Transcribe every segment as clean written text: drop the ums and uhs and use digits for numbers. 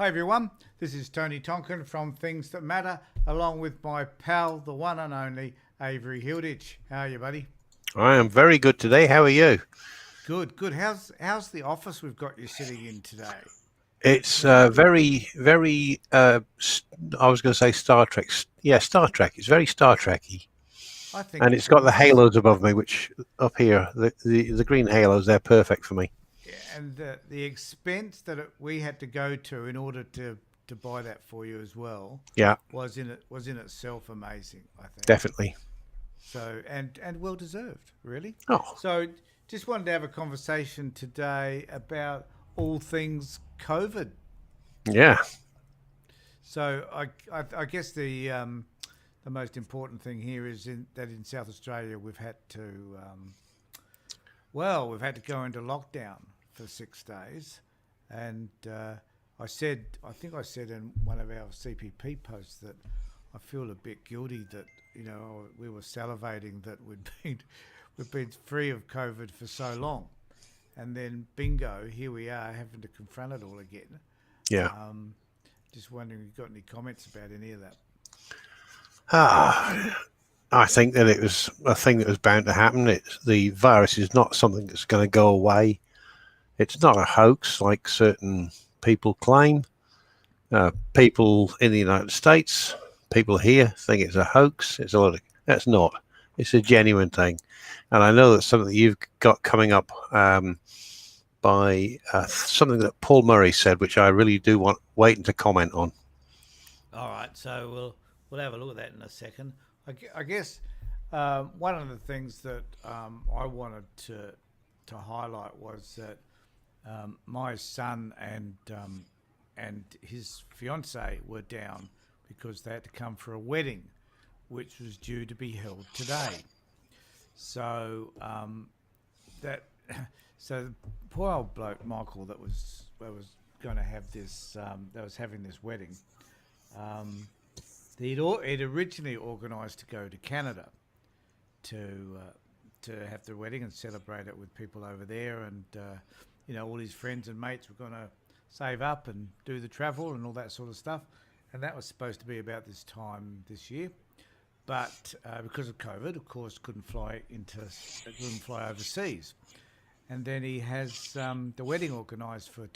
Hi everyone, this is Tony Tonkin from Things That Matter, along with my pal, the one and only Avery Hilditch. How are you, buddy? I am very good today. How are you? Good, good. How's the office we've got you sitting in today? It's Very good. very. I was going to say Star Trek. Yeah, Star Trek. It's very Star Trekky, I think and it's it's got the nice. halos above me, which up here, the green halos, they're perfect for me. And the expense that we had to go to in order to buy that for you as well Yeah, was in itself amazing, I think. definitely. So and well deserved, really. Oh, So just wanted to have a conversation today about all things COVID. yeah, So I guess the most important thing here is that in South Australia we've had to we've had to go into lockdown for 6 days, and I think I said in one of our CPP posts that I feel a bit guilty that we were salivating that we've been free of COVID for so long, and then bingo, here we are having to confront it all again. yeah. Um, just wondering if you've got any comments about any of that. Ah, I think that it was a thing that was bound to happen. The virus is not something that's going to go away. It's not a hoax like certain people claim. People in the United States, people here think it's a hoax. It's a lot of, that's not. It's a genuine thing, and I know that's something that you've got coming up by something that Paul Murray said, which I really do want waiting to comment on. All right, so we'll have a look at that in a second. I guess one of the things that I wanted to highlight was that my son and his fiance were down because they had to come for a wedding, which was due to be held today. So that so the poor old bloke Michael that was going to have this that was having this wedding. Um, he'd originally organised to go to Canada to have the wedding and celebrate it with people over there, and all his friends and mates were going to save up and do the travel and all that sort of stuff, and that was supposed to be about this time this year. But because of COVID, of course, couldn't fly overseas. And then he has the wedding organised for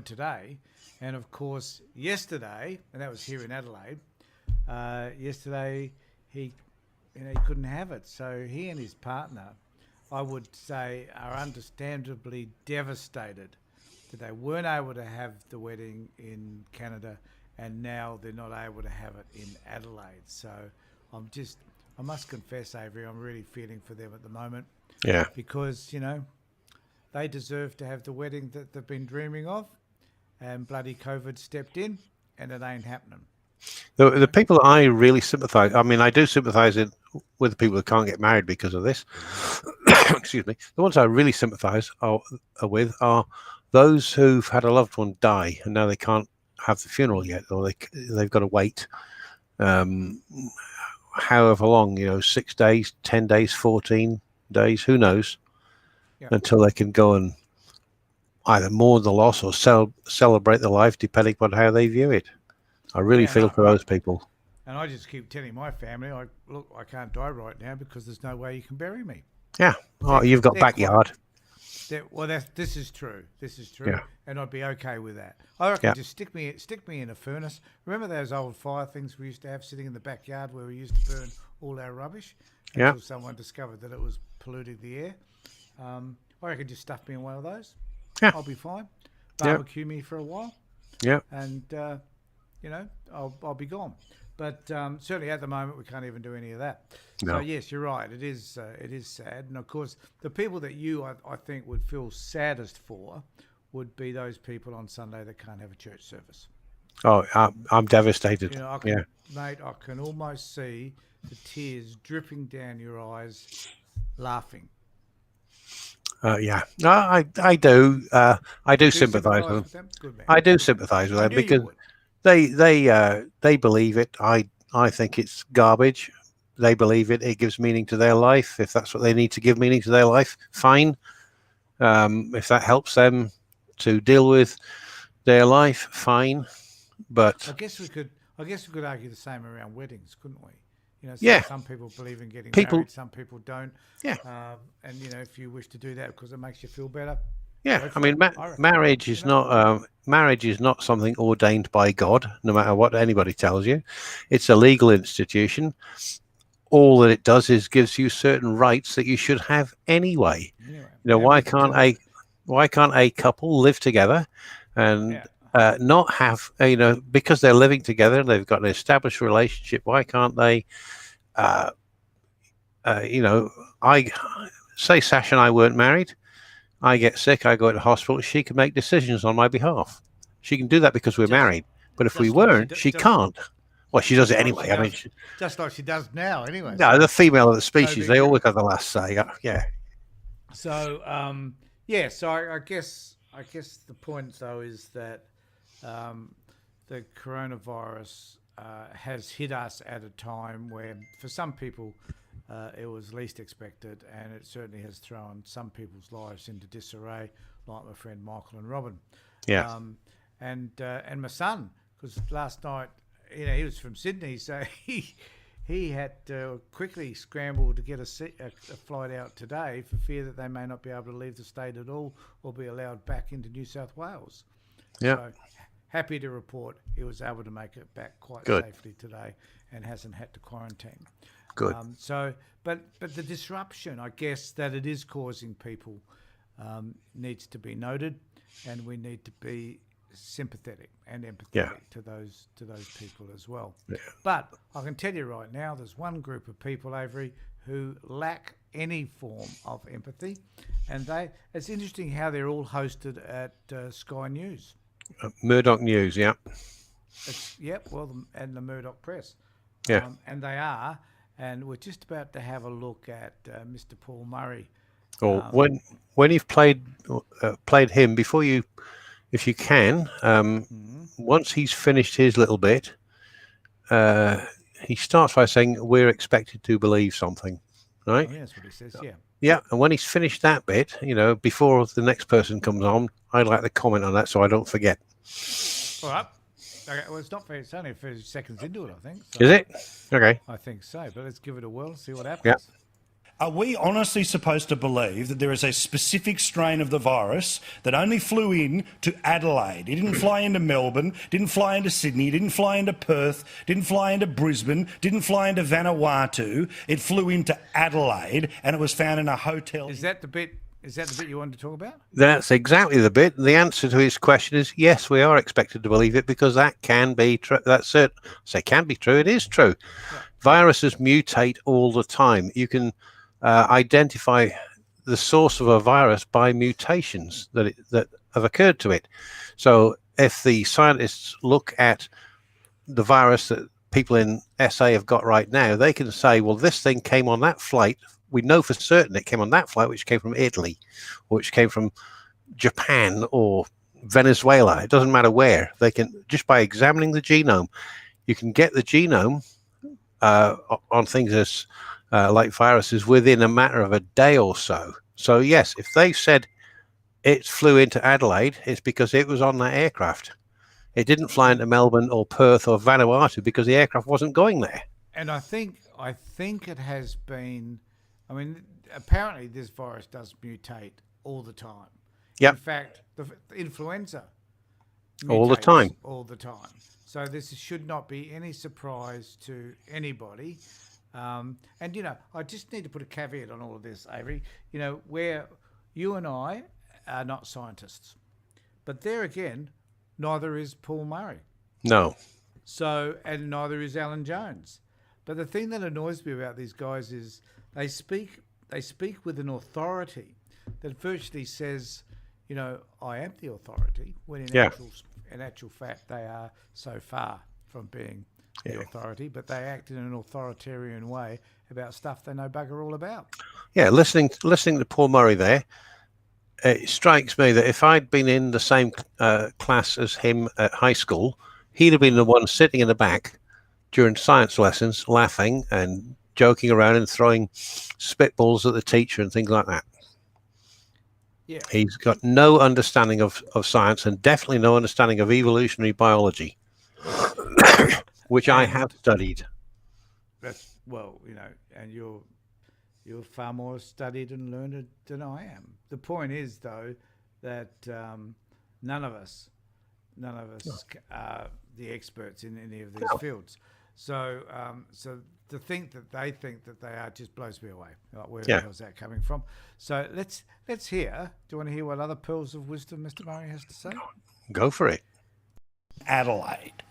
today, and of course yesterday, and that was here in Adelaide. Yesterday he couldn't have it, so he and his partner, I would say, are understandably devastated that they weren't able to have the wedding in Canada, and now they're not able to have it in Adelaide. So I must confess, Avery, I'm really feeling for them at the moment Yeah. because they deserve to have the wedding that they've been dreaming of, and bloody COVID stepped in, and it ain't happening. The people that I really sympathise, I mean, I do sympathise with the people that can't get married because of this. Excuse me. The ones I really sympathise with are those who've had a loved one die and now they can't have the funeral yet, or they've got to wait um, however long, 6 days, 10 days, 14 days, who knows, Yeah, until they can go and either mourn the loss or celebrate the life, depending on how they view it. I really yeah, feel for those people. and I just keep telling my family, I can't die right now because there's no way you can bury me. Yeah. Oh, They're you've got they're quite backyard. This is true. This is true, Yeah. and I'd be okay with that. I reckon Yeah. just stick me in a furnace. Remember those old fire things we used to have sitting in the backyard where we used to burn all our rubbish Yeah. until someone discovered that it was polluting the air. I reckon just stuff me in one of those. Yeah. I'll be fine. Yeah. Barbecue me for a while, Yeah. and I'll be gone. But certainly at the moment we can't even do any of that. So No. yes, you're right. It is sad, and of course the people that I think would feel saddest for would be those people on Sunday that can't have a church service. Oh, I'm devastated. I Yeah. can, mate, I can almost see the tears dripping down your eyes, laughing. Yeah. No, I do. I do Do you sympathise sympathise with with them. them? Good man. I do Good man. sympathise with I them knew you because would. they believe it. I think it's garbage. They believe it. It gives meaning to their life. If that's what they need to give meaning to their life, fine. If that helps them to deal with their life, fine. But I guess we could. I guess we could argue the same around weddings, couldn't we? You know, yeah, some people believe in getting people, married, some people don't. yeah, And you know, if you wish to do that because it makes you feel better, yeah. go I for mean, it. I reckon. marriage You is know. not something ordained by God, no matter what anybody tells you. It's a legal institution. All that it does is gives you certain rights that you should have anyway. Anyway, You know, and we can tell. why can't a couple live together and Yeah. not have, because they're living together and they've got an established relationship, why can't they, uh, I say Sash and I weren't married. I get sick, I go to hospital. She can make decisions on my behalf. She can do that because we're Just married. But if we just like she weren't, do, she can't. Well, she does it just like she anyway. I mean, does, just like she does now. Anyway, no, so the female of the no species, big they deal. always have the last say. Yeah, So yeah, so I guess the point though is that um, the coronavirus has hit us at a time where, for some people, it was least expected, and it certainly has thrown some people's lives into disarray, like my friend Michael and Robin, yeah, um, and my son, because last night, he was from Sydney, so he had to quickly scramble to get a flight out today for fear that they may not be able to leave the state at all or be allowed back into New South Wales. yeah. So happy to report he was able to make it back quite Good, safely today and hasn't had to quarantine. good. But the disruption, I guess, that it is causing people needs to be noted, and we need to be sympathetic and Yeah, empathetic to those people as well. yeah, But I can tell you right now, there's one group of people, Avery, who lack any form of empathy, and it's interesting how they're all hosted at Sky News. Murdoch News. Yeah, And the Murdoch Press, yeah. and they are, and we're just about to have a look at Mr. Paul Murray. Or Um, when you've played him before you, if you can, mhm. once he's finished his little bit, uh, he starts by saying, "We're expected to believe something," right? Oh, yeah, that's what he says. Yeah. Yeah, and when he's finished that bit, before the next person comes on, I'd like to comment on that so I don't forget. All right. Okay. Well, it's only 30 seconds into it, I think. Is So it? Okay. I think so. But let's give it a whirl, see what Yeah. happens. Are we honestly supposed to believe that there is a specific strain of the virus that only flew in to Adelaide? It didn't fly into Melbourne, didn't fly into Sydney, didn't fly into Perth, didn't fly into Brisbane, didn't fly into Vanuatu. It flew into Adelaide and it was found in a hotel. Is that the bit? Is that the bit you wanted to talk about? That's exactly the bit. The answer to his question is yes, we are expected to believe it because that can be true. That's it. Say can be true. It is true. Yeah. Viruses mutate all the time. You can identify the source of a virus by mutations that have occurred to it. So if the scientists look at the virus that people in SA have got right now, they can say, well, this thing came on that flight. We know for certain it came on that flight, which came from Italy, or which came from Japan or Venezuela. It doesn't matter where. They can, just by examining the genome, you can get the genome on things as like viruses within a matter of a day or so. So yes, if they said it flew into Adelaide, it's because it was on that aircraft. It didn't fly into Melbourne or Perth or Vanuatu because the aircraft wasn't going there. And I think it has been. I mean, apparently this virus does mutate all the time. Yep. In fact, the influenza All the mutates time. all the time. So this should not be any surprise to anybody. And I just need to put a caveat on all of this, Avery. Where you and I are not scientists, but there again, neither is Paul Murray. No. So, and neither is Alan Jones. But the thing that annoys me about these guys is they speak with an authority that virtually says, I am the authority, when in actual fact they are so far from being the authority, but they act in an authoritarian way about stuff they know bugger all about. Yeah, listening to Paul Murray there, it strikes me that if I'd been in the same class as him at high school, he'd have been the one sitting in the back during science lessons, laughing and joking around and throwing spitballs at the teacher and things like that. Yeah. He's got no understanding of science and definitely no understanding of evolutionary biology, which I have And studied. that's well, and you're far more studied and learned than I am. The point is, though, that none of us, are the experts in any of these No. fields. So, so to think that they think that they are just blows me away. Like, where Yeah. the hell's that coming from? So let's hear. Do you want to hear what other pearls of wisdom Mr. Murray has to say? Go for it. Adelaide.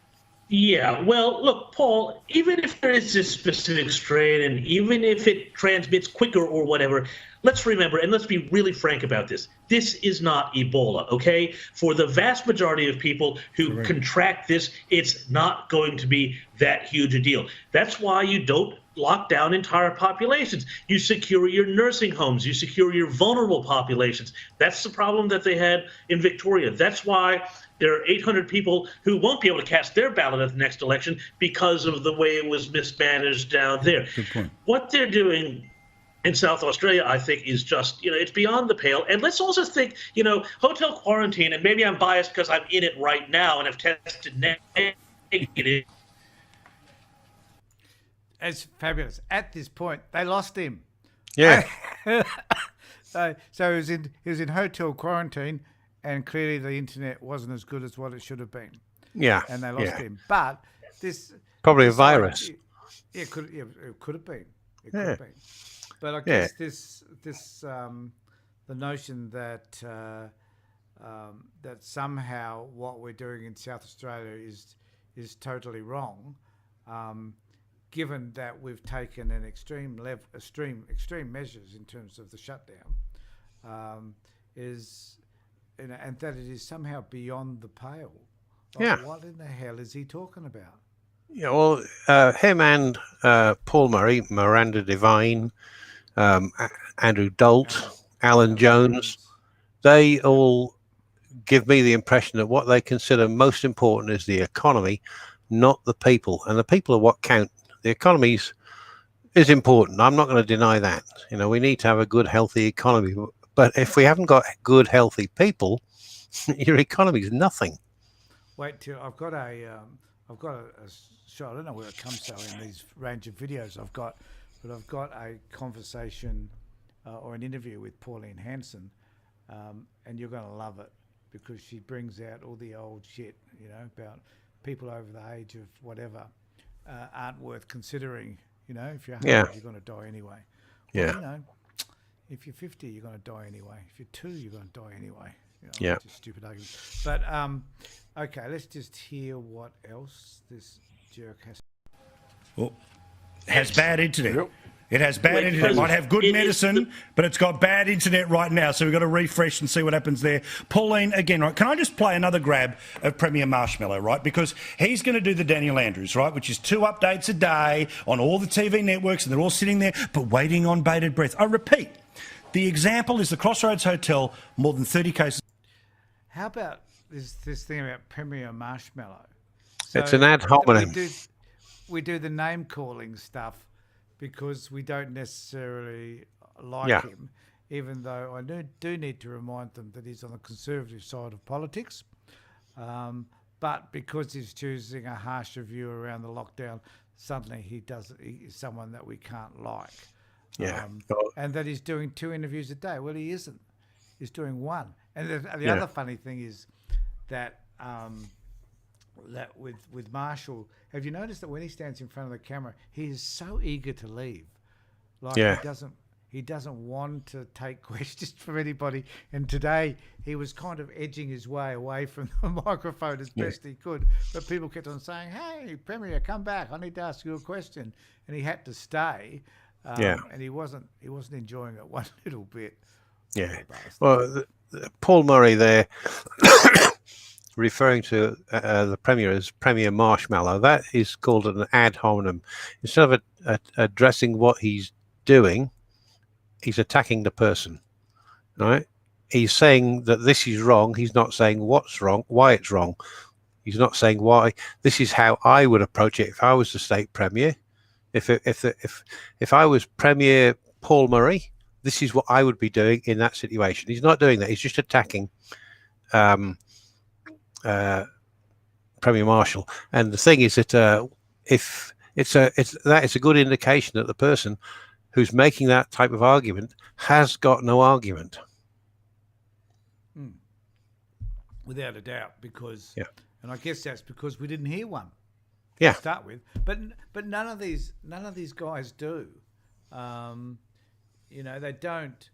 Yeah, well, look, Paul, even if there is this specific strain and even if it transmits quicker or whatever, let's remember and let's be really frank about this. This is not Ebola, okay? For the vast majority of people who contract this, it's not going to be that huge a deal. That's why you don't lock down entire populations. You secure your nursing homes. You secure your vulnerable populations. That's the problem that they had in Victoria. That's why there are 800 people who won't be able to cast their ballot at the next election because of the way it was mismanaged down there. Good point. What they're doing in South Australia, I think, is just, it's beyond the pale. And let's also think, hotel quarantine, and maybe I'm biased because I'm in it right now and have tested negative. It's fabulous. At this point, they lost him. Yeah. So he was in hotel quarantine, and clearly the internet wasn't as good as what it should have been, Yeah. and they lost Yeah. him. But this Probably a this virus. idea- it could have been. It could Yeah. have been. But I Yeah. guess this the notion that that somehow what we're doing in South Australia is totally wrong. Given that we've taken an extreme measures in terms of the shutdown, is and that it is somehow beyond the pale. Like, Yeah. what in the hell is he talking about? Yeah, well, him and Paul Murray, Miranda Devine, Andrew Dolt, Alan Jones, they all give me the impression that what they consider most important is the economy, not the people. And the people are what count. The economy is important. I'm not going to deny that. We need to have a good, healthy economy. But if we haven't got good, healthy people, your economy is nothing. Wait till I've got a shot. I don't know where it comes from in these range of videos I've got, but I've got a conversation or an interview with Pauline Hanson, and you're going to love it because she brings out all the old shit, about people over the age of whatever aren't worth considering. If you're 100, Yeah. you're going to die anyway. Yeah. Well, if you're 50, you're going to die anyway. If you're 2, you're going to die anyway. Yeah. Just a stupid argument. But okay, let's just hear what else this jerk has. Oh, has bad internet. Yep. It has bad Wait, internet. It might have good it is medicine, but it's got bad internet right now. So we've got to refresh and see what happens there. Pauline, again, right? Can I just play another grab of Premier Marshmallow, right? Because he's going to do the Daniel Andrews, right? Which is 2 updates a day on all the TV networks, and they're all sitting there, but waiting on bated breath. I repeat, the example is the Crossroads Hotel, more than 30 cases. How about this thing about Premier Marshmallow? It's an ad hominem. We do the name calling stuff because we don't necessarily like Yeah. him, even though I do need to remind them that he's on the conservative side of politics. But because he's choosing a harsher view around the lockdown, suddenly he's someone that we can't like. Yeah. And that he's doing 2 interviews a day. Well, he isn't. He's doing 1. And the Yeah. other funny thing is that that with Marshall, have you noticed that when he stands in front of the camera, he is so eager to leave. Like Yeah. he doesn't want to take questions from anybody. And today he was kind of edging his way away from the microphone as best he could. But people kept on saying, "Hey, Premier, come back. I need to ask you a question." And he had to stay. Yeah. And he wasn't enjoying it one little bit. Yeah. Bastard. Well, Paul Murray there, referring to the Premier as Premier Marshmallow, that is called an ad hominem. Instead of addressing what he's doing, he's attacking the person, right? He's saying that this is wrong. He's not saying what's wrong, why it's wrong. He's not saying why. This is how I would approach it if I was the state Premier. If I was Premier Paul Murray, this is what I would be doing in that situation. He's not doing that. He's just attacking Premier Marshall. And the thing is that if it's a good indication that the person who's making that type of argument has got no argument. Without a doubt, because, Yeah. and I guess that's because we didn't hear one. Yeah. To start with, but none of these guys do. You know, they don't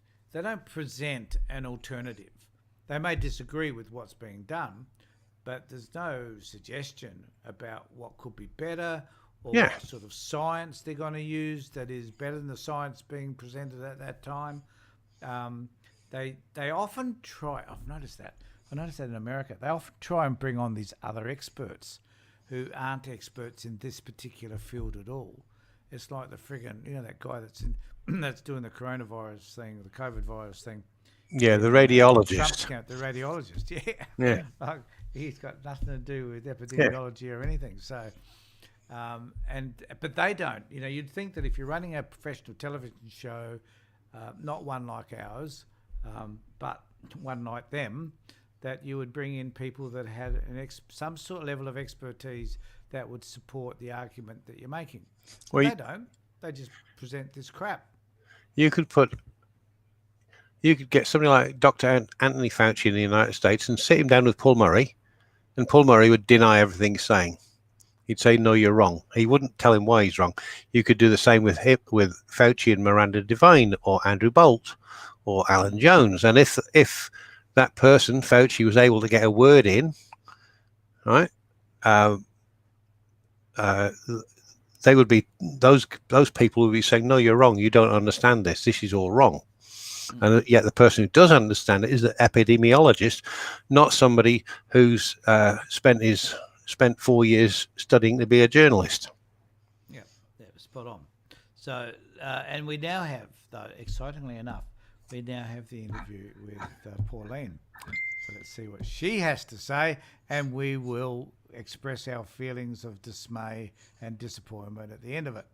present an alternative. They may disagree with what's being done, but there's no suggestion about what could be better or Yeah. what sort of science they're going to use that is better than the science being presented at that time. They often try. I've noticed that. I noticed that in America. They often try and bring on these other experts who aren't experts in this particular field at all. It's like the friggin', you know, that guy that's doing the coronavirus thing, the COVID virus thing. Yeah, the radiologist. Trump's camp, the radiologist, yeah. Yeah. Like, he's got nothing to do with epidemiology or anything. So, but they don't. You know, you'd think that if you're running a professional television show, not one like ours, but one like them, that you would bring in people that had some sort of level of expertise that would support the argument that you're making. Well, they don't. They just present this crap. You could get somebody like Dr. Anthony Fauci in the United States and sit him down with Paul Murray, and Paul Murray would deny everything he's saying. He'd say, no, you're wrong. He wouldn't tell him why he's wrong. You could do the same with Fauci and Miranda Devine or Andrew Bolt or Alan Jones. And if that person, Fauci, was able to get a word in, right, they would be, those people would be saying, no, you're wrong. You don't understand this. This is all wrong. And yet the person who does understand it is the epidemiologist, not somebody who's spent 4 years studying to be a journalist. Yeah, spot on. So, and we now have, though, excitingly enough, we now have the interview with Pauline. So let's see what she has to say, and we will express our feelings of dismay and disappointment at the end of it.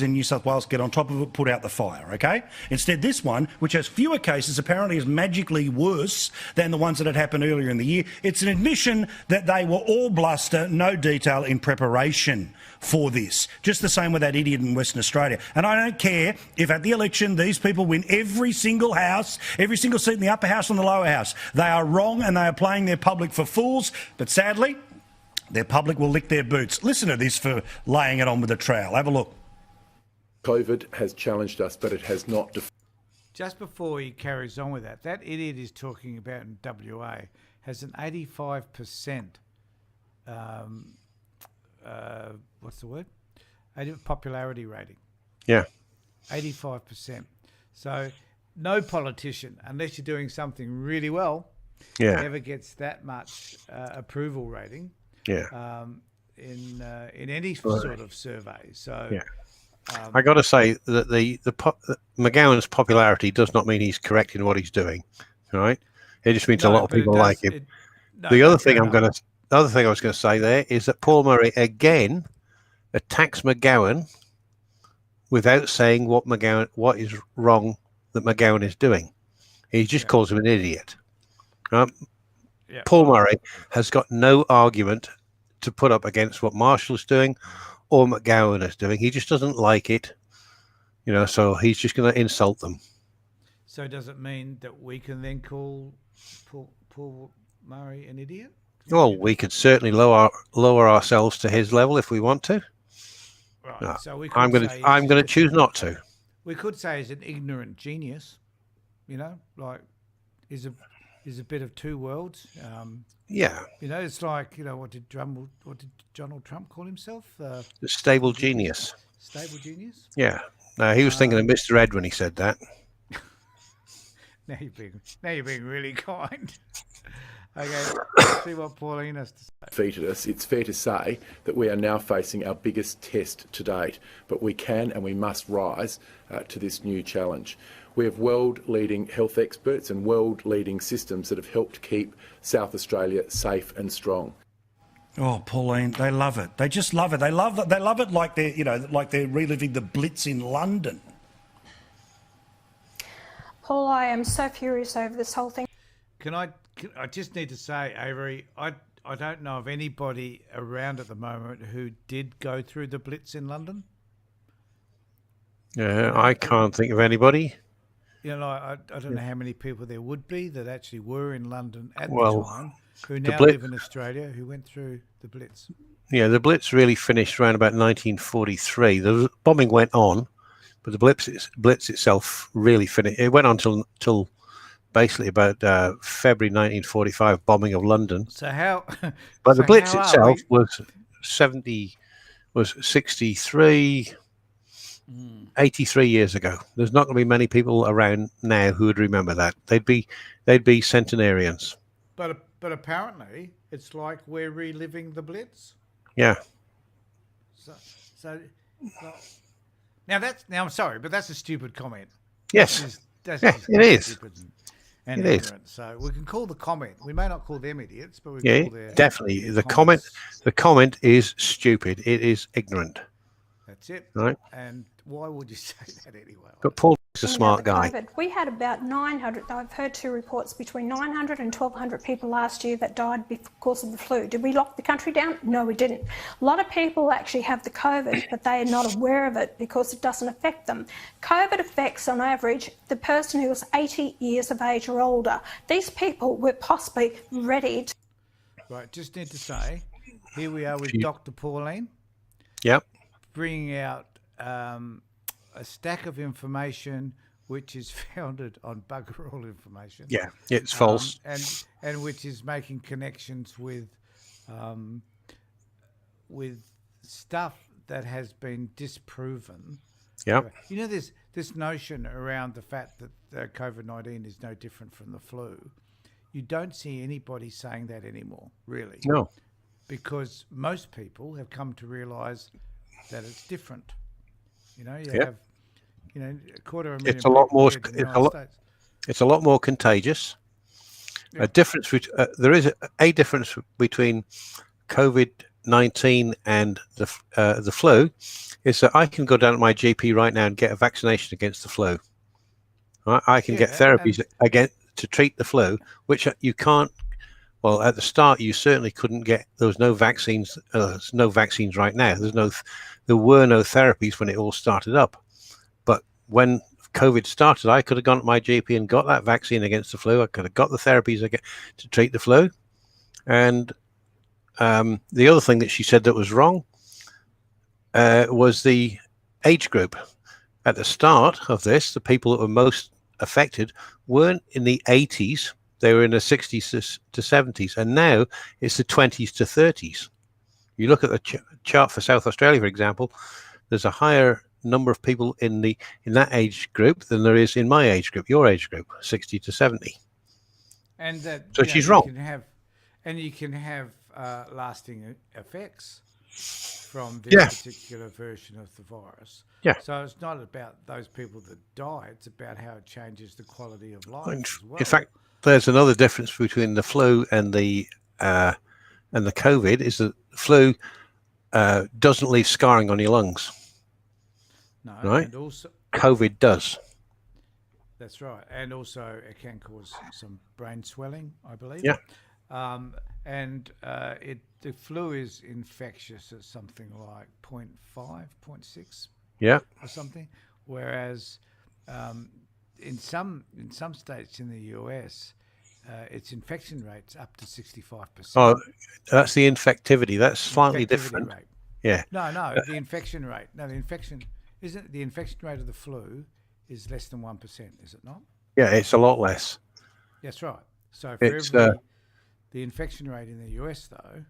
In New South Wales get on top of it, put out the fire, okay? Instead, this one, which has fewer cases, apparently is magically worse than the ones that had happened earlier in the year. It's an admission that they were all bluster, no detail in preparation for this. Just the same with that idiot in Western Australia. And I don't care if at the election these people win every single house, every single seat in the upper house and the lower house. They are wrong and they are playing their public for fools, but sadly, their public will lick their boots. Listen to this for laying it on with a trowel. Have a look. COVID has challenged us, but it has not. Just before he carries on with that idiot is talking about in WA has an 85%, what's the word? Popularity rating. Yeah. 85%. So no politician, unless you're doing something really well, Yeah. ever gets that much approval rating. Yeah. In any sort of survey. So. Yeah. I got to say that the McGowan's popularity does not mean he's correct in what he's doing, right? It just means a lot of people like him. The other thing I was going to say there is that Paul Murray again attacks McGowan without saying what is wrong that McGowan is doing. He just calls him an idiot. Right? Yeah. Paul Murray has got no argument to put up against what Marshall's doing or McGowan is doing. He just doesn't like it, so he's just going to insult them. So does it mean that we can then call Paul Murray an idiot? Well, we could certainly lower ourselves to his level if we want to. Right. No, so I'm going to choose not to. We could say he's an ignorant genius, like is a bit of two worlds. Yeah. It's like, what did Donald Trump call himself? The stable genius. Stable genius? Yeah. No, he was thinking of Mr. Ed when he said that. Now you're being really kind. Okay, let's see what Pauline has to say. Defeated us. It's fair to say that we are now facing our biggest test to date, but we can and we must rise to this new challenge. We have world-leading health experts and world-leading systems that have helped keep South Australia safe and strong. Oh, Pauline, they love it. They just love it. They love it like they're, like they're reliving the Blitz in London. Paul, I am so furious over this whole thing. I just need to say, Avery, I don't know of anybody around at the moment who did go through the Blitz in London. Yeah, I can't think of anybody. You know, I don't know how many people there would be that actually were in London at Well, the time who now Blitz- live in Australia who went through the Blitz. Yeah, the Blitz really finished around about 1943. The bombing went on, but the Blitz itself really finished. It went on till basically about February 1945, bombing of London. So how? But so the Blitz how are itself we- was 63, 83 years ago. There's not going to be many people around now who would remember that. They'd be centenarians. But apparently it's like we're reliving the Blitz. Yeah. So now I'm sorry, but that's a stupid comment. Yes. That's Yeah, just it is. stupid and It is. ignorant. So we can call the comment. We may not call them idiots, but we Yeah, call their definitely. The comments. comment is stupid. It is ignorant. That's it. Right. And why would you say that anyway? But Paul is a About smart the guy. COVID. We had about 900, I've heard two reports, between 900 and 1,200 people last year that died because of the flu. Did we lock the country down? No, we didn't. A lot of people actually have the COVID, but they are not aware of it because it doesn't affect them. COVID affects, on average, the person who is 80 years of age or older. These people were possibly ready to... Right. Just need to say, here we are with Dr. Pauline Yep. bringing out a stack of information which is founded on bugger all information. Yeah. It's false. And which is making connections with stuff that has been disproven. Yep. You know, this notion around the fact that COVID-19 is no different from the flu. You don't see anybody saying that anymore, really. No. Because most people have come to realise that it's different. You know, you Yep. have, a quarter of a million It's a lot people more. dead in the It's a United lot. States. It's a lot more contagious. Yeah. A difference. There is a difference between COVID-19 and the flu. Is that I can go down to my GP right now and get a vaccination against the flu. Right? I can get Yeah, therapies again to treat the flu, which you can't. Well, at the start, you certainly couldn't get. There was no vaccines. There's no vaccines right now. There were no therapies when it all started up. But when COVID started, I could have gone to my GP and got that vaccine against the flu. I could have got the therapies to treat the flu. And the other thing that she said that was wrong was the age group. At the start of this, the people that were most affected weren't in the 80s. They were in the 60s to 70s. And now it's the 20s to 30s. You look at the chart for South Australia, for example, there's a higher number of people in that age group than there is in my age group, your age group, 60 to 70. And that So she's wrong. You can have lasting effects from this particular version of the virus. Yeah. So it's not about those people that die; it's about how it changes the quality of life as well. In fact, there's another difference between the flu and the COVID is that the flu doesn't leave scarring on your lungs. No, right? And also, COVID does. That's right, and also it can cause some brain swelling, I believe. Yeah. The flu is infectious at something like 0.5, 0.6. Yeah. Or something, whereas in some states in the US, its infection rate's up to 65%. Oh, that's the infectivity. That's slightly Infectivity different. rate. Yeah. No, the infection rate. No, the infection rate of the flu is less than 1%, is it not? Yeah, it's a lot less. That's right. So for It's, the infection rate in the US though,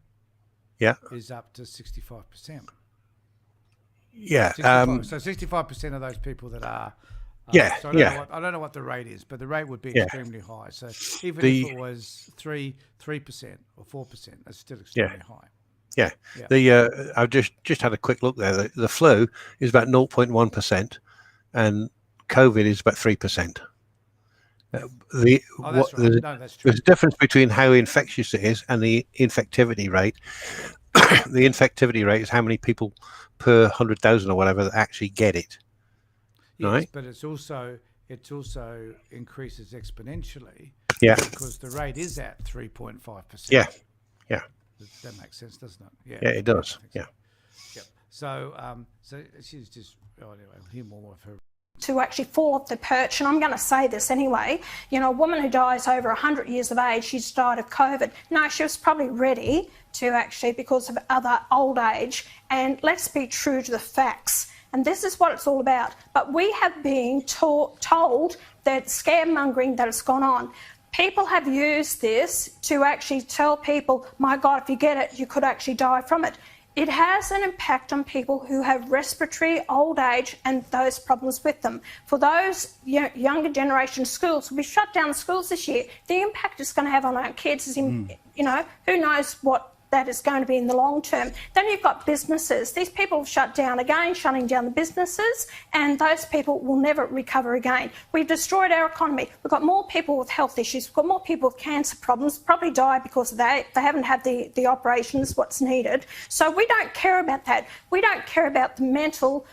Yeah. is up to 65%. Yeah. 65. So 65% of those people that are. Yeah, So I don't know what the rate is, but the rate would be extremely high. So even if it was 3% or 4%, that's still extremely high. Yeah. Yeah. I've just had a quick look there. The flu is about 0.1%, and COVID is about 3%. That's right. No, that's true. There's a difference between how infectious it is and the infectivity rate. The infectivity rate is how many people per 100,000 or whatever that actually get it. Yes, right? but it's also it also increases exponentially Yeah. because the rate is at 3.5%. Yeah. Yeah. That makes sense, doesn't it? Yeah, it does. I think so. Yeah. Yep. So she's just. Oh, anyway, I'll hear more of her. To actually fall off the perch, and I'm going to say this anyway, you know, a woman who dies over 100 years of age, she's died of COVID. No, she was probably ready to actually, because of other old age, and let's be true to the facts. And this is what it's all about. But we have been told that scaremongering that has gone on. People have used this to actually tell people, my God, if you get it, you could actually die from it. It has an impact on people who have respiratory, old age, and those problems with them. For those younger generation schools, we shut down schools this year. The impact it's going to have on our kids is, you know, who knows what that is going to be in the long term. Then you've got businesses. These people have shut down again, shutting down the businesses, and those people will never recover again. We've destroyed our economy. We've got more people with health issues. We've got more people with cancer problems, probably die because they haven't had the operations, what's needed. So we don't care about that. We don't care about the mental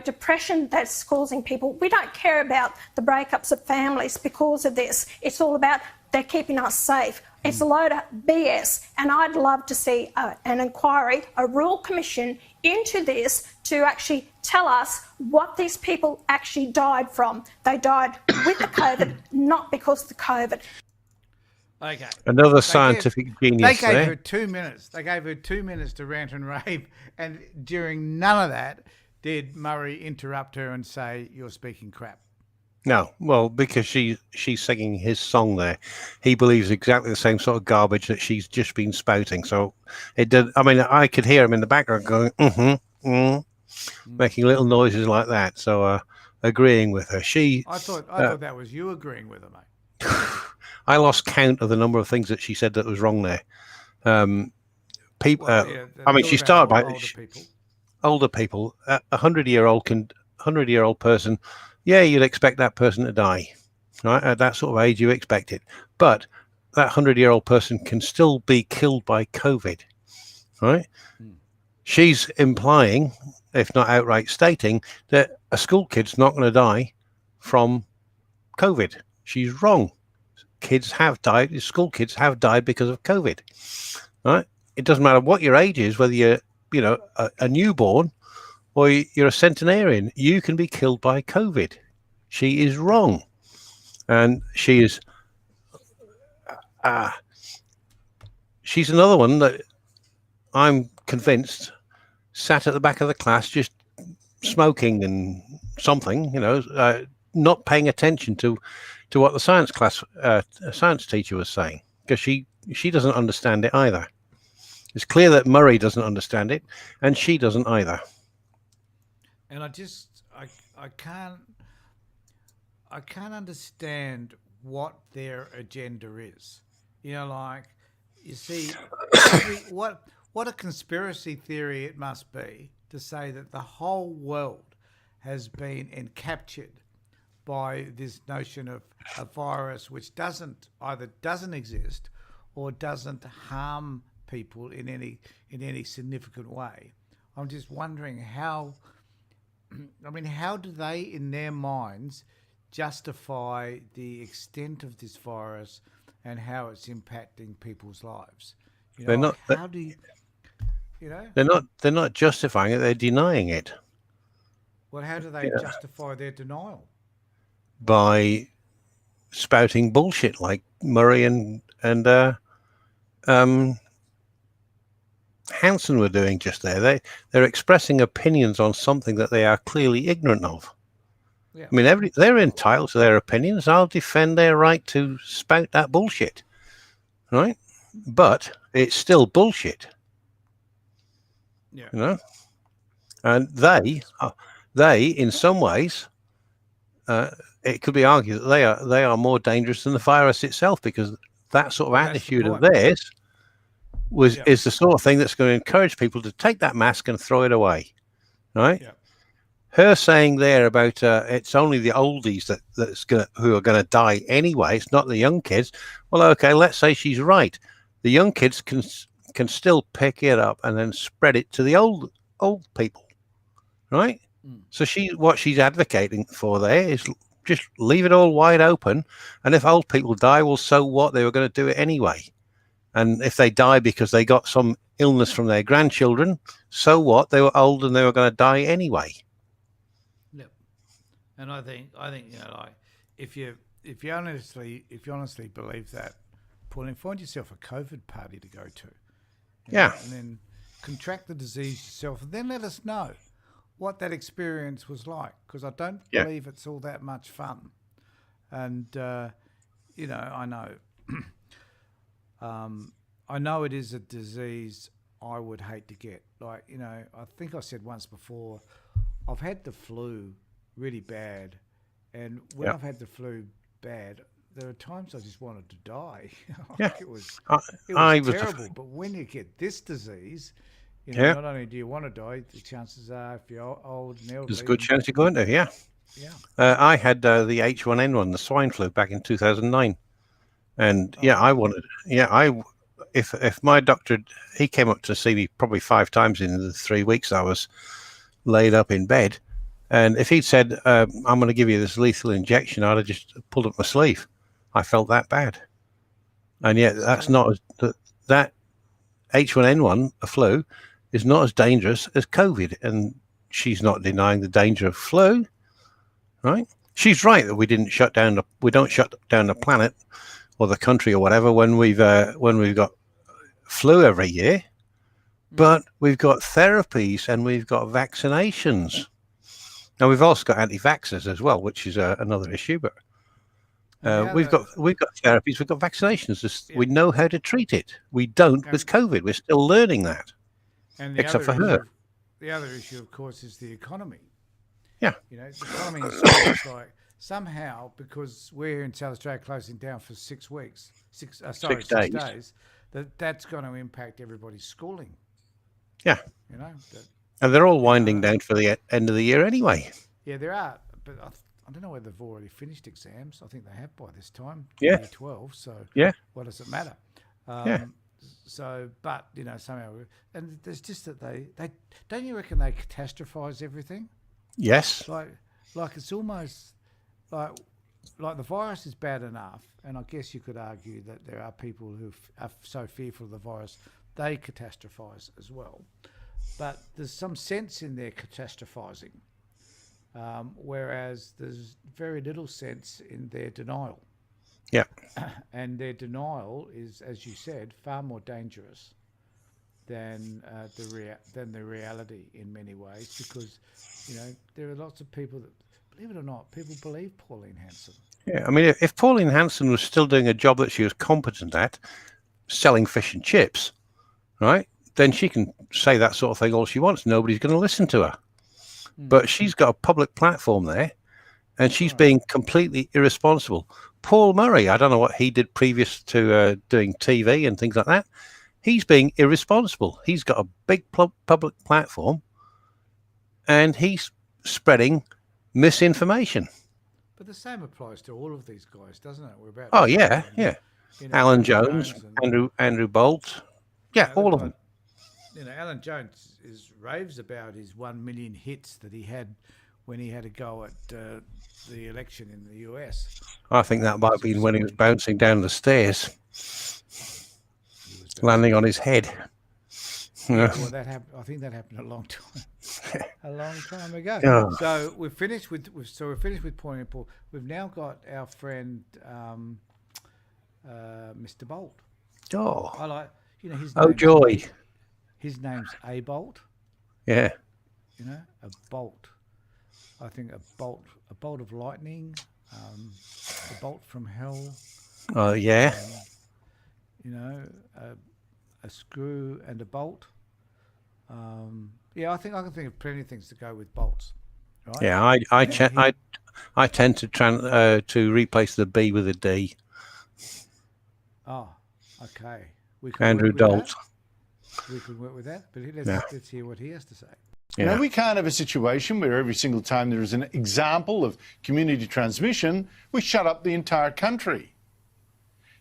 depression that's causing people. We don't care about the breakups of families because of this. It's all about they're keeping us safe. It's a load of BS, and I'd love to see an inquiry, a royal commission into this to actually tell us what these people actually died from. They died with the COVID, not because of the COVID. Okay. Another scientific genius They gave there. her 2 minutes. They gave her 2 minutes to rant and rave, and during none of that did Murray interrupt her and say, "You're speaking crap." No, well, because she's singing his song there. He believes exactly the same sort of garbage that she's just been spouting. So it did. I mean, I could hear him in the background going, making little noises like that. So agreeing with her. I thought that was you agreeing with her, mate. I lost count of the number of things that she said that was wrong there. People. I mean, she started by older people. 100-year-old person. Yeah, you'd expect that person to die, right? At that sort of age, you expect it. But that 100-year-old person can still be killed by COVID, right? She's implying, if not outright stating, that a school kid's not going to die from COVID. She's wrong. Kids have died. School kids have died because of COVID, right? It doesn't matter what your age is, whether you're, a newborn or you're a centenarian, you can be killed by COVID. She is wrong. And she is, she's another one that I'm convinced sat at the back of the class just smoking and something, not paying attention to what the science teacher was saying, because she doesn't understand it either. It's clear that Murray doesn't understand it, and she doesn't either. And I can't understand what their agenda is. You see, what a conspiracy theory it must be to say that the whole world has been encaptured by this notion of a virus which either doesn't exist or doesn't harm people in any significant way. I'm just wondering how do they, in their minds, justify the extent of this virus and how it's impacting people's lives? They're not. How do you? They're not justifying it. They're denying it. Well, how do they justify their denial? By spouting bullshit like Murray and Hanson were doing just there. They're expressing opinions on something that they are clearly ignorant of. Yeah. I mean, they're entitled to their opinions. I'll defend their right to spout that bullshit, right? But it's still bullshit. Yeah. And they in some ways, it could be argued that they are more dangerous than the virus itself, because that sort of attitude of theirs is the sort of thing that's going to encourage people to take that mask and throw it away, right? Yeah. Her saying there about it's only the oldies who are going to die anyway. It's not the young kids. Well, okay, let's say she's right. The young kids can still pick it up and then spread it to the old people, right? So what she's advocating for there is just leave it all wide open, and if old people die, well, so what? They were going to do it anyway. And if they die because they got some illness from their grandchildren, so what? They were old and they were going to die anyway. Yep. And I think like if you honestly believe that, Pauline, find yourself a COVID party to go to. Yeah. And then contract the disease yourself, and then let us know what that experience was like, because I don't believe it's all that much fun. And I know it is a disease I would hate to get. Like, I think I said once before, I've had the flu really bad, and when I've had the flu bad, there are times I just wanted to die. It was terrible. But when you get this disease, not only do you want to die, the chances are, if you're old and elderly, there's a good chance you're going to. Yeah. I had the H1N1, the swine flu, back in 2009, and if my doctor, he came up to see me probably 5 times in the 3 weeks I was laid up in bed, and if he'd said, I'm going to give you this lethal injection, I'd have just pulled up my sleeve. I felt that bad. And yet that's not that H1N1, a flu, is not as dangerous as COVID. And she's not denying the danger of flu, right? She's right that we don't shut down the planet or the country or whatever when we've got flu every year, but we've got therapies and we've got vaccinations. Now we've also got anti-vaxxers as well, which is another issue, but we've got therapies, we've got vaccinations. We know how to treat it. We don't with COVID. We're still learning that, except for her. The other issue, of course, is the economy. Yeah. The economy is like somehow, because we're in South Australia closing down for 6 weeks, 6 days, that's going to impact everybody's schooling. Yeah. And they're all winding down for the end of the year anyway. Yeah, there are, but I don't know whether they've already finished exams. I think they have by this time. Yeah. 12. So what does it matter? So, but somehow, and there's just that they don't you reckon they catastrophize everything? Yes. Like it's almost like the virus is bad enough, and I guess you could argue that there are people who are so fearful of the virus they catastrophize as well. But there's some sense in their catastrophizing, whereas there's very little sense in their denial. Yeah. And their denial is, as you said, far more dangerous than the reality in many ways, because there are lots of people that, believe it or not, people believe Pauline Hanson. Yeah, I mean, if Pauline Hanson was still doing a job that she was competent at, selling fish and chips, right, then she can say that sort of thing all she wants. Nobody's going to listen to her. But she's got a public platform there, and she's being completely irresponsible. Paul Murray, I don't know what he did previous to doing TV and things like that. He's being irresponsible. He's got a big public platform, and he's spreading misinformation. But the same applies to all of these guys, doesn't it? Alan Jones, Andrew Bolt. Yeah, all of them. Alan Jones raves about his 1 million hits that he had when he had a go at the election in the US. I think that might have been when he was bouncing down the stairs, landing on his head. Well, that happened. I think that happened a long time ago. Oh. So we're finished with Point and Paul. We've now got our friend Mr. Bolt. Oh, I like his. Oh joy! His name's A Bolt. Yeah. A bolt. I think a bolt of lightning, a bolt from hell. Oh yeah. A screw and a bolt. I think I can think of plenty of things to go with bolts. Right? Yeah, I tend to replace the B with a D. Oh, okay. Andrew Dolt. We could work with that, but let's hear what he has to say. Yeah. We can't have a situation where every single time there is an example of community transmission, we shut up the entire country.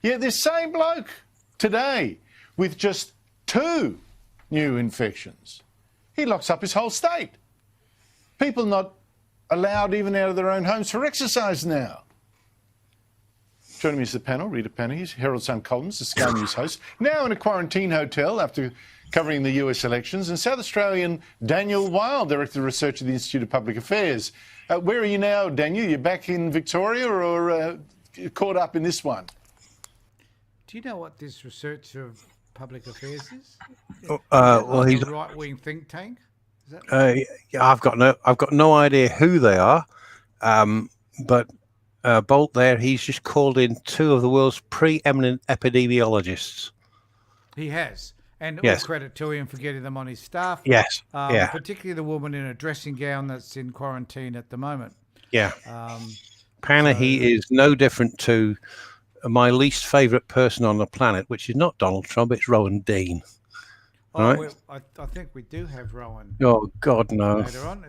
Yet this same bloke today, with just 2 new infections, he locks up his whole state. People not allowed even out of their own homes for exercise now. Joining me is the panel, Rita Panahi, Herald Sun columnist, the Sky News host, now in a quarantine hotel after covering the US elections, and South Australian Daniel Weil, Director of Research at the Institute of Public Affairs. Where are you now, Daniel? You back in Victoria or caught up in this one? Do you know what this Research of Public Affairs is? Well, he's a right-wing think tank. Is that yeah, I've got no idea who they are, but Bolt there, he's just called in two of the world's preeminent epidemiologists. He has, and Yes. all credit to him for getting them on his staff. Yes, yeah, Particularly the woman in a dressing gown that's in quarantine at the moment. yeah. Panahi is no different to my least favourite person on the planet, which is not Donald Trump, it's Rowan Dean. Oh, Right. well, I think we do have Rowan Oh God, no. later on.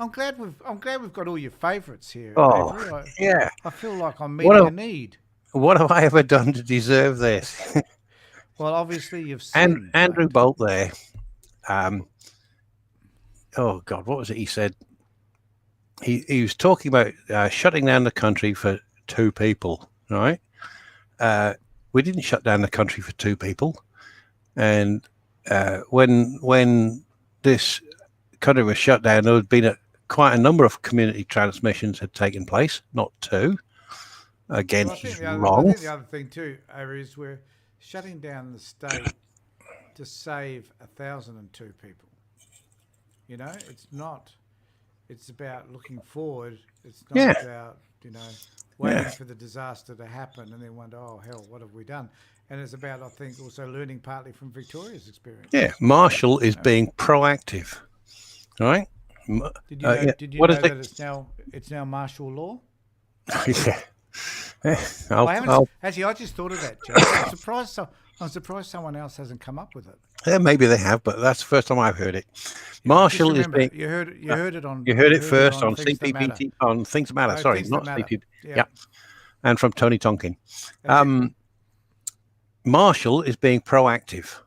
I'm glad we've got all your favourites here. Oh, Avery. yeah. I feel like I'm What meeting a- a need. What have I ever done to deserve this? Well, obviously you've And seen Andrew Bolt there. Oh God, what was it he said? He was talking about shutting down the country for two people, right? We didn't shut down the country for two people, and when this country was shut down, there had been quite a number of community transmissions had taken place, not two. Again, Well, I he's think I wrong. think the other thing too, Avery, is we're shutting down the state to save 1,002 people. You know, it's not. It's about looking forward. It's not Yeah. about waiting for the disaster to happen and then wonder, oh hell, what have we done? And it's about, I think, also learning partly from Victoria's experience. Yeah, Marshall is being proactive, right? Did you know, yeah. did you What know is that it's now martial law? Yeah. Actually, I just thought of that, Joe. I'm surprised someone else hasn't come up with it. Yeah, maybe they have, but that's the first time I've heard it. Marshall Just is remember, being. you heard it on. You heard it first on Things That Matter. CPPT on Things That Matter. No, Sorry, Things not That Matter. CPPT. Yeah. Yeah, and from Tony Tonkin. That's it. Marshall is being proactive,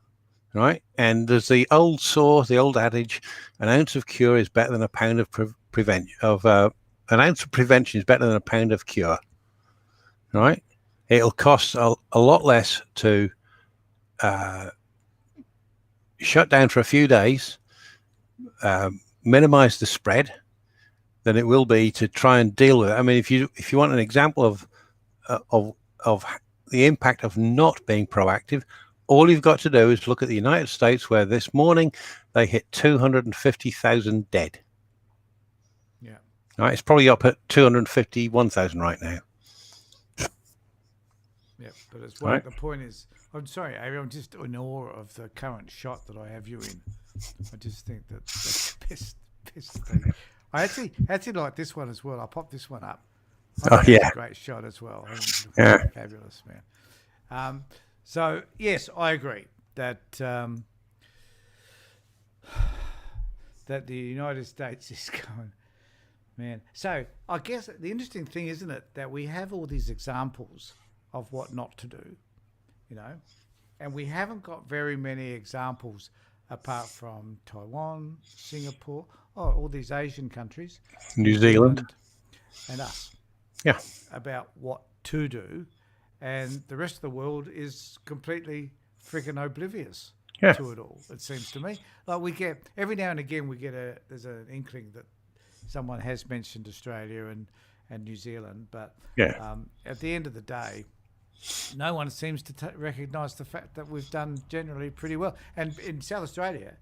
right? And there's the old saw, the old adage: an ounce of cure is better than a pound of prevention. An ounce of prevention is better than a pound of cure, right? It'll cost a lot less to shut down for a few days, minimize the spread, than it will be to try and deal with it. I mean, if you want an example of the impact of not being proactive, all you've got to do is look at the United States, where this morning they hit 250,000 dead. Yeah. Right, it's probably up at 251,000 right now. Yeah, but it's Right. the point is, I'm sorry, Avery, I'm just in awe of the current shot that I have you in. I just think that's the best thing. I actually like this one as well. I popped this one up. I think it's a great shot as well. I think it's Yeah. fabulous, man. So yes, I agree that that the United States is going, man. So I guess the interesting thing, isn't it, that we have all these examples of what not to do, and we haven't got very many examples apart from Taiwan, Singapore, all these Asian countries, New Zealand. and us, Yeah. about what to do, and the rest of the world is completely freaking oblivious Yeah. to it all. It seems to me like we get every now and again there's an inkling that someone has mentioned Australia and New Zealand, but Yeah. at the end of the day, no one seems to recognise the fact that we've done generally pretty well. And in South Australia,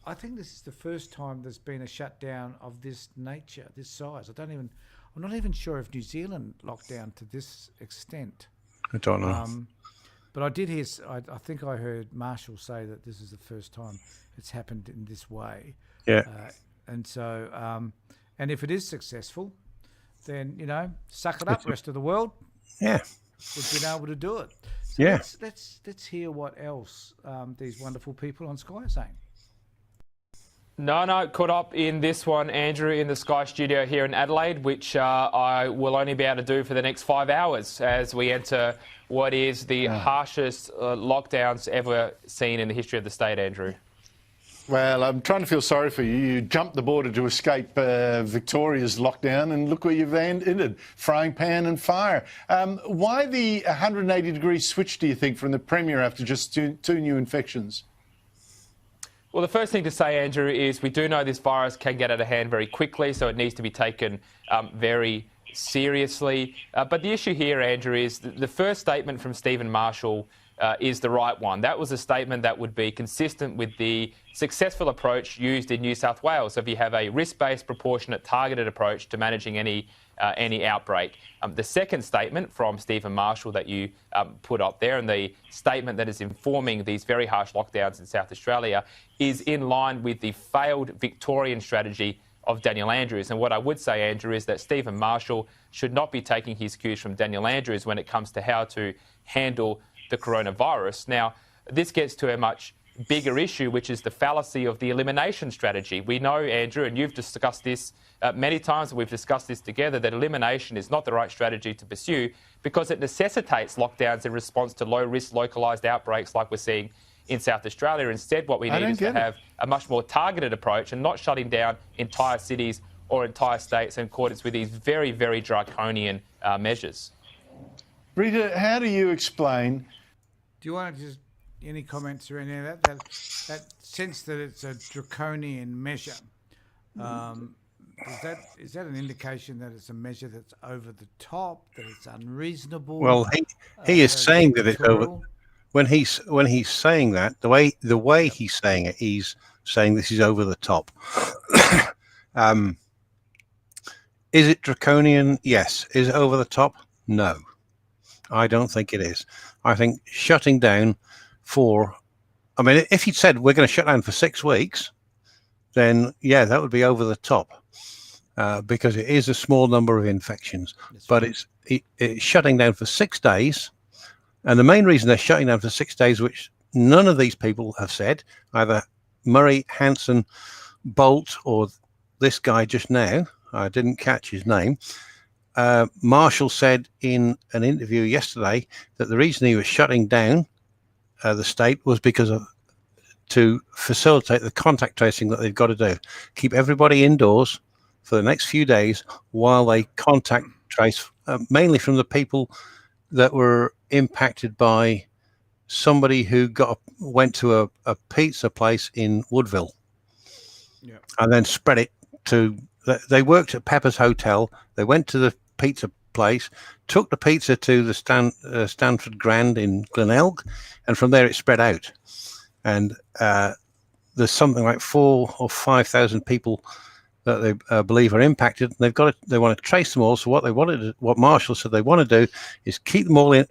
I think this is the first time there's been a shutdown of this nature, this size. I'm not even sure if New Zealand locked down to this extent. I don't know. But I did hear. I think I heard Marshall say that this is the first time it's happened in this way. Yeah. And so, and if it is successful, then suck it up, rest of the world. Yeah. We've been able to do it. So Yeah. Let's hear what else these wonderful people on Sky are saying. No, caught up in this one, Andrew, in the Sky studio here in Adelaide, which I will only be able to do for the next 5 hours as we enter what is the harshest lockdowns ever seen in the history of the state, Andrew. Well, I'm trying to feel sorry for you. You jumped the border to escape Victoria's lockdown, and look where you've ended, frying pan and fire. Why the 180-degree switch, do you think, from the Premier after just two new infections? Well, the first thing to say, Andrew, is we do know this virus can get out of hand very quickly, so it needs to be taken very seriously. But the issue here, Andrew, is the first statement from Stephen Marshall is the right one. That was a statement that would be consistent with the successful approach used in New South Wales. So if you have a risk-based, proportionate, targeted approach to managing any outbreak. The second statement from Stephen Marshall that you put up there, and the statement that is informing these very harsh lockdowns in South Australia, is in line with the failed Victorian strategy of Daniel Andrews. And what I would say, Andrew, is that Stephen Marshall should not be taking his cues from Daniel Andrews when it comes to how to handle the coronavirus. Now, this gets to a much bigger issue, which is the fallacy of the elimination strategy. We know, Andrew, and you've discussed this many times, and we've discussed this together, that elimination is not the right strategy to pursue because it necessitates lockdowns in response to low-risk localised outbreaks like we're seeing in South Australia. Instead, what we need is to have a much more targeted approach and not shutting down entire cities or entire states in accordance with these very, very draconian measures. Rita, how do you explain... Do you want to just any comments or any of that? That sense that it's a draconian measure. Is that an indication that it's a measure that's over the top, that it's unreasonable? Well, he is saying that it's over. When he's saying that, the way he's saying it, he's saying this is over the top. Is it draconian? Yes. Is it over the top? No. I don't think it is. I think shutting down if he'd said we're going to shut down for 6 weeks, then yeah, that would be over the top because it is a small number of infections. But it's shutting down for 6 days. And the main reason they're shutting down for 6 days, which none of these people have said, either Murray, Hanson, Bolt, or this guy just now, I didn't catch his name, Marshall said in an interview yesterday that the reason he was shutting down the state was because to facilitate the contact tracing that they've got to do. Keep everybody indoors for the next few days while they contact trace, mainly from the people that were impacted by somebody who went to a pizza place in Woodville, and then spread it to. They worked at Pepper's Hotel. They went to the pizza place, took the pizza to the Stanford Grand in Glenelg, and from there it spread out. And there's something like 4,000 or 5,000 people that they believe are impacted. They want to trace them all. So what Marshall said they want to do is keep them all in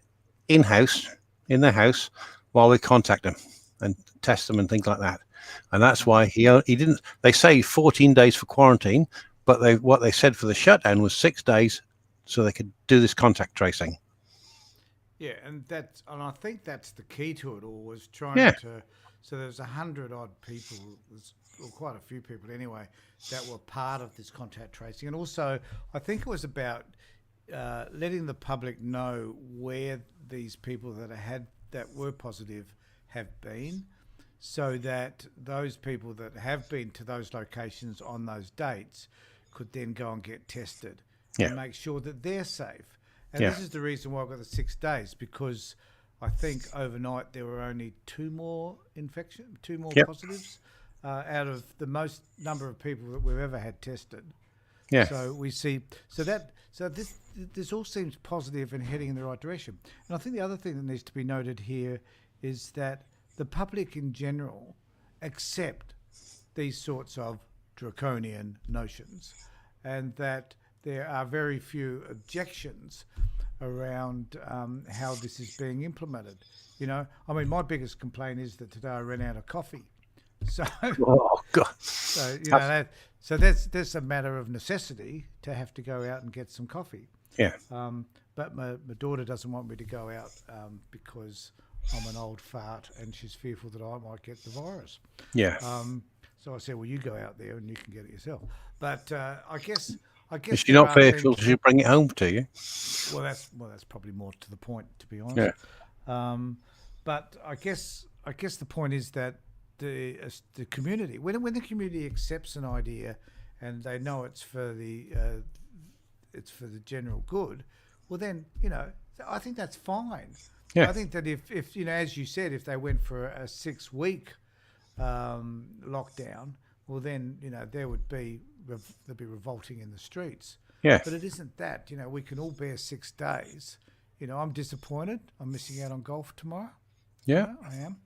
their house while they contact them and test them and things like that. And that's why he didn't. They say 14 days for quarantine, but what they said for the shutdown was 6 days, so they could do this contact tracing. Yeah, and I think that's the key to it all, was trying to. So there's 100-odd people, or quite a few people anyway, that were part of this contact tracing, and also I think it was about letting the public know where these people that were positive have been, so that those people that have been to those locations on those dates could then go and get tested and make sure that they're safe. And this is the reason why I've got the 6 days, because I think overnight there were only two more positives out of the most number of people that we've ever had tested. Yeah. So we see, this all seems positive and heading in the right direction. And I think the other thing that needs to be noted here is that the public in general accept these sorts of draconian notions, and that there are very few objections around how this is being implemented. You know, I mean, my biggest complaint is that today I ran out of coffee. So, oh God. So you know, so that's a matter of necessity to have to go out and get some coffee. Yeah. But my daughter doesn't want me to go out because I'm an old fart and she's fearful that I might get the virus. Yeah. So I said, well, you go out there and you can get it yourself. But I guess if you're not fearful, she'll bring it home to you. Well, that's probably more to the point, to be honest. Yeah. But I guess the point is that the community. When the community accepts an idea and they know it's for the general good, well then, you know, I think that's fine. Yeah. I think that if you know, as you said, if they went for a 6-week lockdown, well then, you know, there'd be revolting in the streets. Yeah. But it isn't that. You know, we can all bear 6 days. You know, I'm disappointed. I'm missing out on golf tomorrow. Yeah. You know, I am.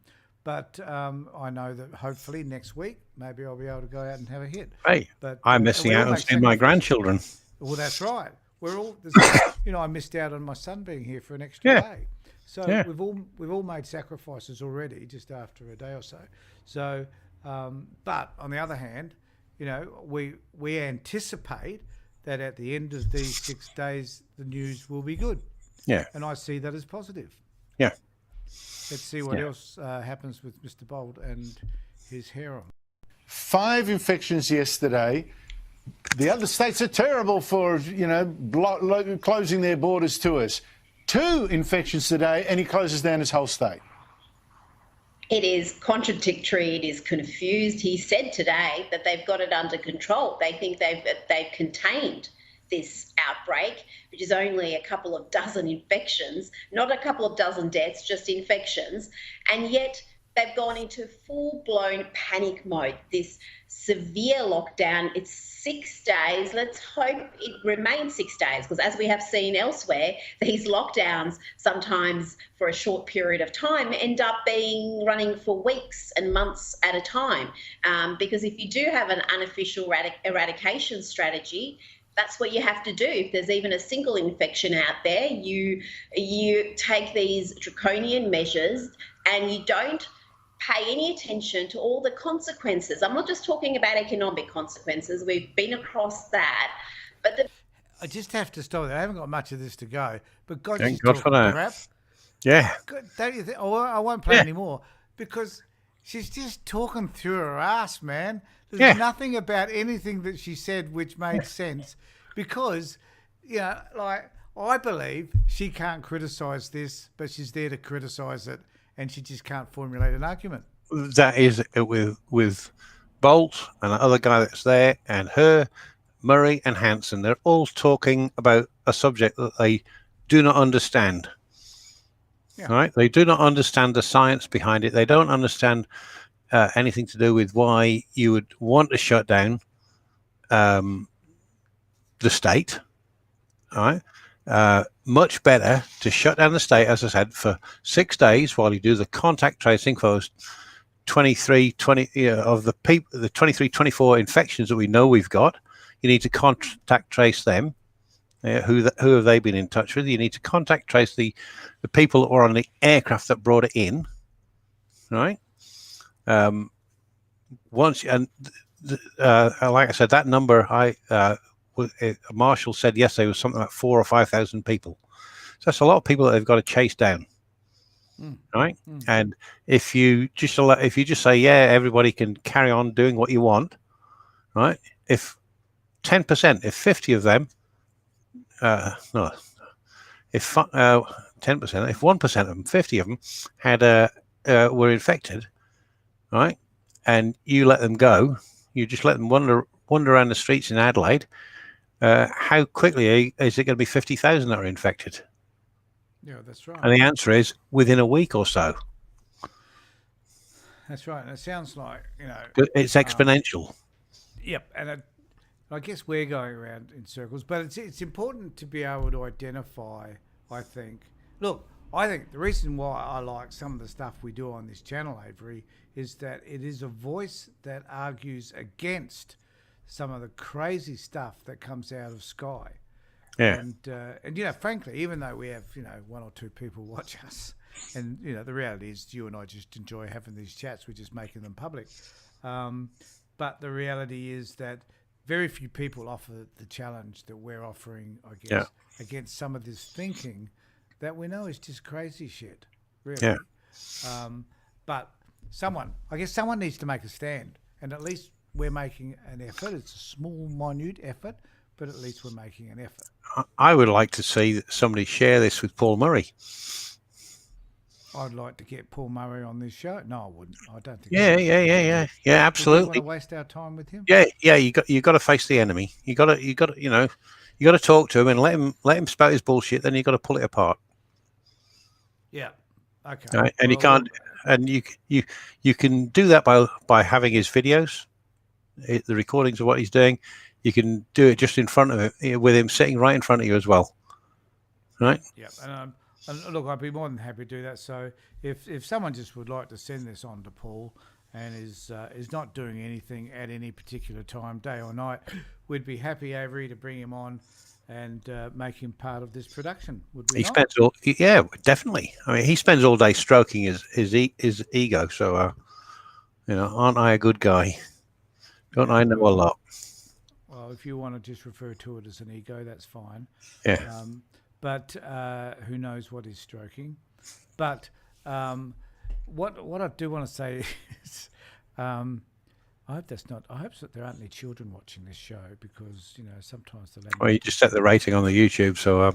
But I know that hopefully next week, maybe I'll be able to go out and have a hit. Hey, But I'm missing we all out on make seeing my sacrifices. grandchildren. Well, that's right. We're all, you know, I missed out on my son being here for an extra Yeah. day. So Yeah. we've all made sacrifices already, just after a day or so. So, but on the other hand, you know, we anticipate that at the end of these 6 days, the news will be good, Yeah. and I see that as positive. Yeah. Let's see what else happens with Mr. Bolt and his harem. 5 infections yesterday. The other states are terrible for, you know, closing their borders to us. 2 infections today, and he closes down his whole state. It is contradictory. It is confused. He said today that they've got it under control. They think they've contained this outbreak, which is only a couple of dozen infections, not a couple of dozen deaths, just infections. And yet they've gone into full-blown panic mode. This severe lockdown, it's 6 days. Let's hope it remains 6 days, because as we have seen elsewhere, these lockdowns sometimes for a short period of time end up being running for weeks and months at a time. Because if you do have an unofficial eradication strategy, that's what you have to do. If there's even a single infection out there, you take these draconian measures and you don't pay any attention to all the consequences. I'm not just talking about economic consequences. We've been across that. But I just have to stop there. I haven't got much of this to go, but God, Thank she's God for talking that. crap. Yeah. Good, don't you think? Oh, I won't play anymore because she's just talking through her ass, man. There's nothing about anything that she said which made sense, because, you know, like, I believe she can't criticise this, but she's there to criticise it, and she just can't formulate an argument. That is it with Bolt and the other guy that's there, and her, Murray and Hanson. They're all talking about a subject that they do not understand. Yeah. Right? They do not understand the science behind it. They don't understand anything to do with why you would want to shut down the state. All right? Much better to shut down the state, as I said, for 6 days while you do the contact tracing for those 23 of the people, the 23, 24 infections that we know we've got. You need to contact trace them. Who have they been in touch with? You need to contact trace the people that were on the aircraft that brought it in, right? Once and like I said, that number Marshall said yesterday was something like 4,000 or 5,000 people. So that's a lot of people that they've got to chase down, right? And if you just say, yeah, everybody can carry on doing what you want, right? If 10%, if 50 of them, if 10%, if 1% of them, 50 of them had were infected, right? And you let them go, you just let them wander around the streets in Adelaide. How quickly is it going to be 50,000 that are infected? Yeah, that's right. And the answer is within a week or so. That's right. And it sounds like, you know, it's exponential. Yep, and I guess we're going around in circles, but it's important to be able to identify, I think. Look, I think the reason why I like some of the stuff we do on this channel, Avery, is that it is a voice that argues against some of the crazy stuff that comes out of Sky. Yeah. And you know, frankly, even though we have, you know, 1 or 2 people watch us, and, you know, the reality is you and I just enjoy having these chats, we're just making them public. But the reality is that very few people offer the challenge that we're offering, I guess, against some of this thinking that we know is just crazy shit, really. Yeah. But someone needs to make a stand, and at least we're making an effort. It's a small, minute effort, but at least we're making an effort. I would like to see somebody share this with Paul Murray. I'd like to get Paul Murray on this show. No, I wouldn't. I don't think. Yeah, Would you absolutely. want to waste our time with him? Yeah. You got to face the enemy. You got to, you know, you got to talk to him and let him spout his bullshit. Then you got to pull it apart. Yeah. Okay. Right? And you Well, can't, and you can do that by having his videos, the recordings of what he's doing. You can do it just in front of him, with him sitting right in front of you as well. Right? Yeah, and look, I'd be more than happy to do that. So if someone just would like to send this on to Paul and is not doing anything at any particular time, day or night, we'd be happy, Avery, to bring him on and make him part of this production. Would we? Yeah, definitely. I mean, he spends all day stroking his ego. So, you know, aren't I a good guy? Don't I know a lot? Well, if you want to just refer to it as an ego, that's fine. Yeah. But who knows what is stroking? But what I do want to say is, I hope that's not. I hope that there aren't any children watching this show, because you know sometimes the language. Well, you just set the rating on the YouTube, so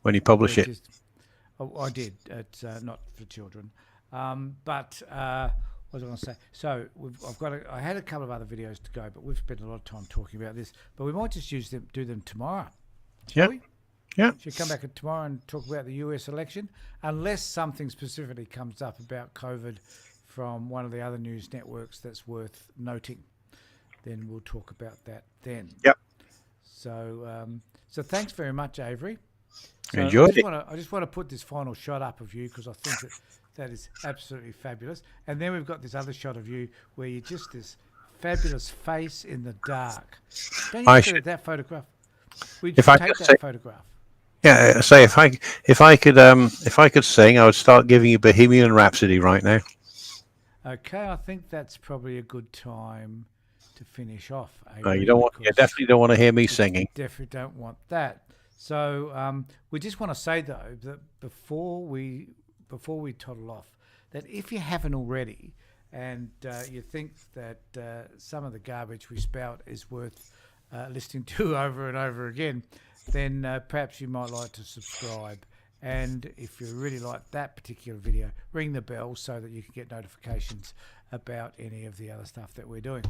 when you publish it. I did. It's not for children. But what was I going to say? So I had a couple of other videos to go, but we've spent a lot of time talking about this. But we might just do them tomorrow. Shall we? Yeah. Should come back tomorrow and talk about the US election, unless something specifically comes up about COVID from one of the other news networks that's worth noting. Then we'll talk about that then. Yep. So, so thanks very much, Avery. So enjoyed it. I just want to put this final shot up of you, because I think that is absolutely fabulous. And then we've got this other shot of you where you're just this fabulous face in the dark. Don't you think that photograph? We should take that photograph. Yeah, say if I could sing, I would start giving you Bohemian Rhapsody right now. Okay, I think that's probably a good time to finish off. No, you definitely don't want to hear me singing. Definitely don't want that. So we just want to say though that before we toddle off, that if you haven't already, and you think that some of the garbage we spout is worth listening to over and over again, then perhaps you might like to subscribe. And if you really like that particular video, ring the bell so that you can get notifications about any of the other stuff that we're doing.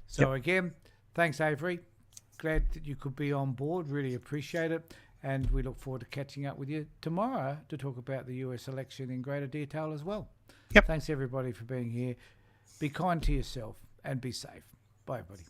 So again, thanks, Avery. Glad that you could be on board. Really appreciate it. And we look forward to catching up with you tomorrow to talk about the US election in greater detail as well. Yep. Thanks, everybody, for being here. Be kind to yourself and be safe. Bye, everybody.